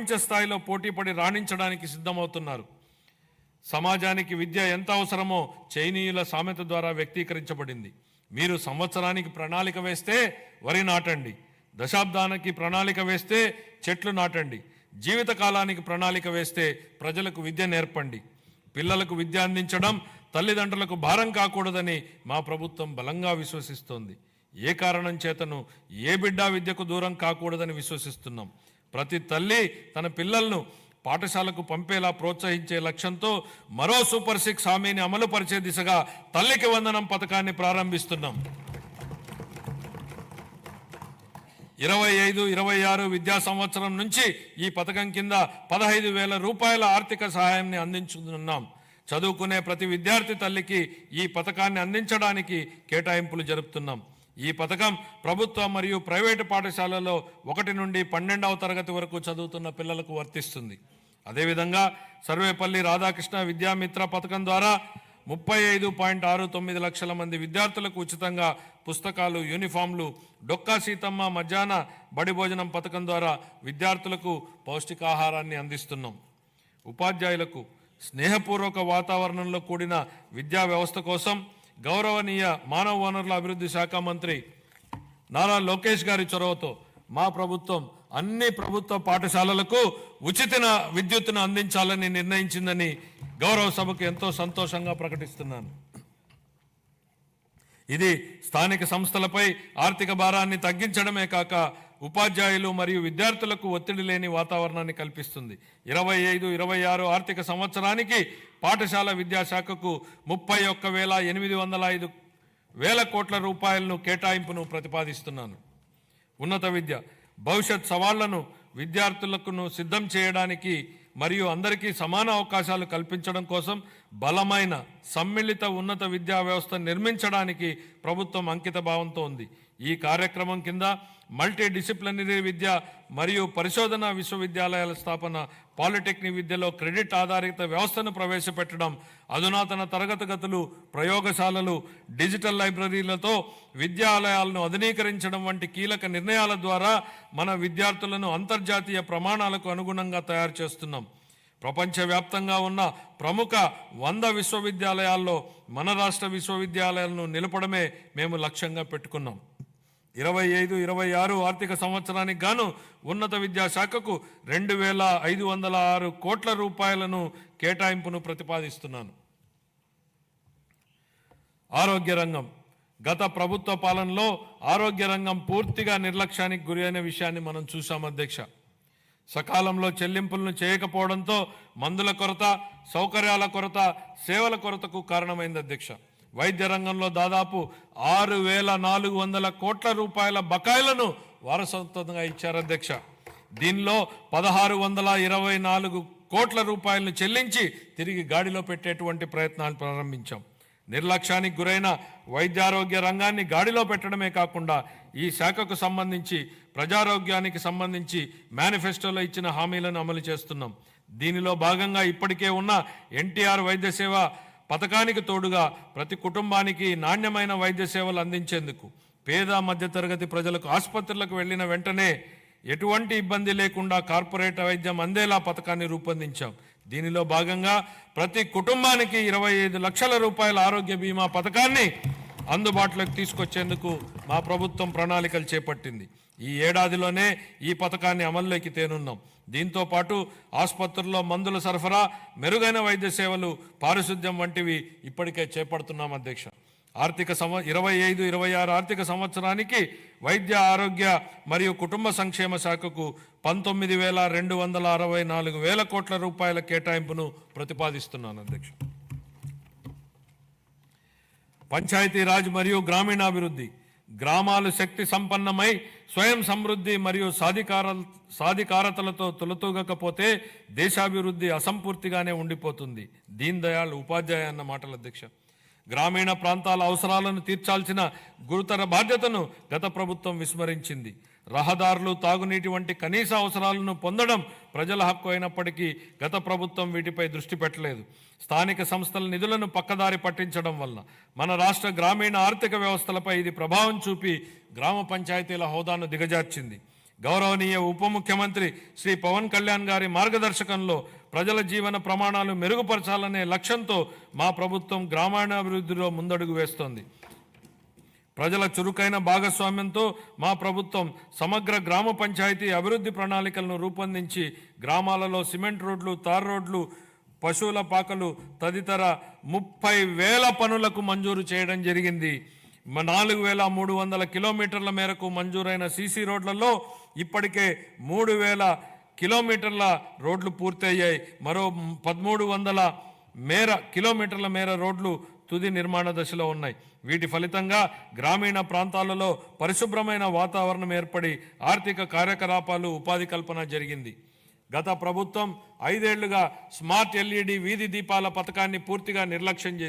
ప్రపంచ స్థాయిలో పోటీపడి రాణించడానికి సిద్ధమవుతున్నారు. సమాజానికి విద్య ఎంత అవసరమో చైనీయుల సామెత ద్వారా వ్యక్తీకరించబడింది. మీరు సంవత్సరానికి ప్రణాళిక వేస్తే వరి నాటండి, దశాబ్దానికి ప్రణాళిక వేస్తే చెట్లు నాటండి, జీవితకాలానికి ప్రణాళిక వేస్తే ప్రజలకు విద్య నేర్పండి. పిల్లలకు విద్య అందించడం తల్లిదండ్రులకు భారం కాకూడదని మా ప్రభుత్వం బలంగా విశ్వసిస్తోంది. ఏ కారణం చేతను ఏ బిడ్డ విద్యకు దూరం కాకూడదని విశ్వసిస్తున్నాం. ప్రతి తల్లి తన పిల్లలను పాఠశాలకు పంపేలా ప్రోత్సహించే లక్ష్యంతో మరో సూపర్ 6 హామీని అమలు పరిచే దిశగా తల్లికి వందనం పథకాన్ని ప్రారంభిస్తున్నాం. 25-26 విద్యా సంవత్సరం నుంచి ఈ పథకం కింద 15,000 రూపాయల ఆర్థిక సహాయాన్ని అందించుతున్నాం. చదువుకునే ప్రతి విద్యార్థి తల్లికి ఈ పథకాన్ని అందించడానికి కేటాయింపులు జరుపుతున్నాం. ఈ పథకం ప్రభుత్వ మరియు ప్రైవేటు పాఠశాలలో 1 నుండి 12వ తరగతి వరకు చదువుతున్న పిల్లలకు వర్తిస్తుంది. అదేవిధంగా సర్వేపల్లి రాధాకృష్ణ విద్యామిత్ర పథకం ద్వారా 35.69 లక్షల మంది విద్యార్థులకు ఉచితంగా పుస్తకాలు, యూనిఫామ్లు, డొక్కా సీతమ్మ మధ్యాహ్న బడి భోజనం పథకం ద్వారా విద్యార్థులకు పౌష్టికాహారాన్ని అందిస్తున్నాం. ఉపాధ్యాయులకు స్నేహపూర్వక వాతావరణంలో కూడిన విద్యా వ్యవస్థ కోసం గౌరవనీయ మానవ వనరుల అభివృద్ధి శాఖ మంత్రి నారా లోకేష్ గారి చొరవతో మా ప్రభుత్వం అన్ని ప్రభుత్వ పాఠశాలలకు ఉచిత విద్యుత్తును అందించాలని నిర్ణయించిందని గౌరవ సభకు ఎంతో సంతోషంగా ప్రకటిస్తున్నాను. ఇది స్థానిక సంస్థలపై ఆర్థిక భారాన్ని తగ్గించడమే కాక ఉపాధ్యాయులు మరియు విద్యార్థులకు ఒత్తిడి లేని వాతావరణాన్ని కల్పిస్తుంది. 25-26 ఆర్థిక సంవత్సరానికి పాఠశాల విద్యాశాఖకు 31,805 కోట్ల రూపాయలను కేటాయింపును ప్రతిపాదిస్తున్నాను. ఉన్నత విద్య భవిష్యత్ సవాళ్లను విద్యార్థులకు సిద్ధం చేయడానికి మరియు అందరికీ సమాన అవకాశాలు కల్పించడం కోసం బలమైన సమ్మిళిత ఉన్నత విద్యా వ్యవస్థ నిర్మించడానికి ప్రభుత్వం అంకిత భావంతో ఉంది. ఈ కార్యక్రమం కింద మల్టీ డిసిప్లినరీ విద్య మరియు పరిశోధన విశ్వవిద్యాలయాల స్థాపన, పాలిటెక్నిక్ విద్యలో క్రెడిట్ ఆధారిత వ్యవస్థను ప్రవేశపెట్టడం, అధునాతన తరగతి గదులు, ప్రయోగశాలలు, డిజిటల్ లైబ్రరీలతో విద్యాలయాలను ఆధునీకరించడం వంటి కీలక నిర్ణయాల ద్వారా మన విద్యార్థులను అంతర్జాతీయ ప్రమాణాలకు అనుగుణంగా తయారు చేస్తున్నాం. ప్రపంచవ్యాప్తంగా ఉన్న ప్రముఖ 100 విశ్వవిద్యాలయాల్లో మన రాష్ట్ర విశ్వవిద్యాలయాలను నిలపడమే మేము లక్ష్యంగా పెట్టుకున్నాం. 25-26 ఆర్థిక సంవత్సరానికి గాను ఉన్నత విద్యాశాఖకు 2,506 కోట్ల రూపాయలను కేటాయింపును ప్రతిపాదిస్తున్నాను. ఆరోగ్య రంగం గత ప్రభుత్వ పాలనలో ఆరోగ్య రంగం పూర్తిగా నిర్లక్ష్యానికి గురి అయిన విషయాన్ని మనం చూసాం అధ్యక్ష. సకాలంలో చెల్లింపులను చేయకపోవడంతో మందుల కొరత, సౌకర్యాల కొరత, సేవల కొరతకు కారణమైంది అధ్యక్ష. వైద్య రంగంలో దాదాపు 6,400 కోట్ల రూపాయల బకాయిలను వారసత్వంగా ఇచ్చారు అధ్యక్ష. దీనిలో 1,624 కోట్ల రూపాయలను చెల్లించి తిరిగి గాడిలో పెట్టేటువంటి ప్రయత్నాలు ప్రారంభించాం. నిర్లక్ష్యానికి గురైన వైద్యారోగ్య రంగాన్ని గాడిలో పెట్టడమే కాకుండా ఈ శాఖకు సంబంధించి ప్రజారోగ్యానికి సంబంధించి మేనిఫెస్టోలో ఇచ్చిన హామీలను అమలు చేస్తున్నాం. దీనిలో భాగంగా ఇప్పటికే ఉన్న ఎన్టీఆర్ వైద్య సేవ పథకానికి తోడుగా ప్రతి కుటుంబానికి నాణ్యమైన వైద్య సేవలు అందించేందుకు పేద మధ్యతరగతి ప్రజలకు ఆసుపత్రులకు వెళ్లిన వెంటనే ఎటువంటి ఇబ్బంది లేకుండా కార్పొరేట్ వైద్యం అందేలా పథకాన్ని రూపొందించాం. దీనిలో భాగంగా ప్రతి కుటుంబానికి 25 లక్షల రూపాయల ఆరోగ్య బీమా పథకాన్ని అందుబాటులోకి తీసుకొచ్చేందుకు మా ప్రభుత్వం ప్రణాళికలు చేపట్టింది. ఈ ఏడాదిలోనే ఈ పథకాన్ని అమల్లోకి తేనున్నాం. దీంతో పాటు ఆసుపత్రుల్లో మందుల సరఫరా, మెరుగైన వైద్య సేవలు, పారిశుద్ధ్యం వంటివి ఇప్పటికే చేపడుతున్నాం అధ్యక్ష. 25-26 ఆర్థిక సంవత్సరానికి వైద్య ఆరోగ్య మరియు కుటుంబ సంక్షేమ శాఖకు 19,264 కోట్ల రూపాయల కేటాయింపును ప్రతిపాదిస్తున్నాను అధ్యక్ష. పంచాయతీరాజ్ మరియు గ్రామీణాభివృద్ధి గ్రామాలు శక్తి సంపన్నమై స్వయం సమృద్ధి మరియు సాధికారతలతో తొలతూగకపోతే దేశాభివృద్ధి అసంపూర్తిగానే ఉండిపోతుంది. దీన్ దయాళ్ ఉపాధ్యాయ అన్న మాటలు అధ్యక్ష. గ్రామీణ ప్రాంతాల అవసరాలను తీర్చాల్సిన గురుతర బాధ్యతను గత ప్రభుత్వం విస్మరించింది. రహదారులు, తాగునీటి వంటి కనీస అవసరాలను పొందడం ప్రజల హక్కు అయినప్పటికీ గత ప్రభుత్వం వీటిపై దృష్టి పెట్టలేదు. స్థానిక సంస్థల నిధులను పక్కదారి పట్టించడం వల్ల మన రాష్ట్ర గ్రామీణ ఆర్థిక వ్యవస్థలపై ఇది ప్రభావం చూపి గ్రామ పంచాయతీల హోదాను దిగజార్చింది. గౌరవనీయ ఉప ముఖ్యమంత్రి శ్రీ పవన్ కళ్యాణ్ గారి మార్గదర్శకంలో ప్రజల జీవన ప్రమాణాలు మెరుగుపరచాలనే లక్ష్యంతో మా ప్రభుత్వం గ్రామీణాభివృద్ధిలో ముందడుగు వేస్తోంది. ప్రజల చురుకైన భాగస్వామ్యంతో మా ప్రభుత్వం సమగ్ర గ్రామ పంచాయతీ అభివృద్ధి ప్రణాళికలను రూపొందించి గ్రామాలలో సిమెంట్ రోడ్లు, తార్ రోడ్లు, పశువుల పాకలు తదితర 30,000 పనులకు మంజూరు చేయడం జరిగింది. 4,300 కిలోమీటర్ల మేరకు మంజూరైన సీసీ రోడ్లలో ఇప్పటికే 3,000 కిలోమీటర్ల రోడ్లు పూర్తయ్యాయి. మరో 1,300 కిలోమీటర్ల మేర రోడ్లు తుది నిర్మాణ దశలో ఉన్నాయి. వీటి ఫలితంగా గ్రామీణ ప్రాంతాలలో పరిశుభ్రమైన వాతావరణం ఏర్పడి ఆర్థిక కార్యకలాపాలు, ఉపాధి కల్పన జరిగింది. గత ప్రభుత్వం 5 ఏళ్లుగా స్మార్ట్ LED వీధి దీపాల పథకాన్ని పూర్తిగా నిర్లక్ష్యం చేసింది.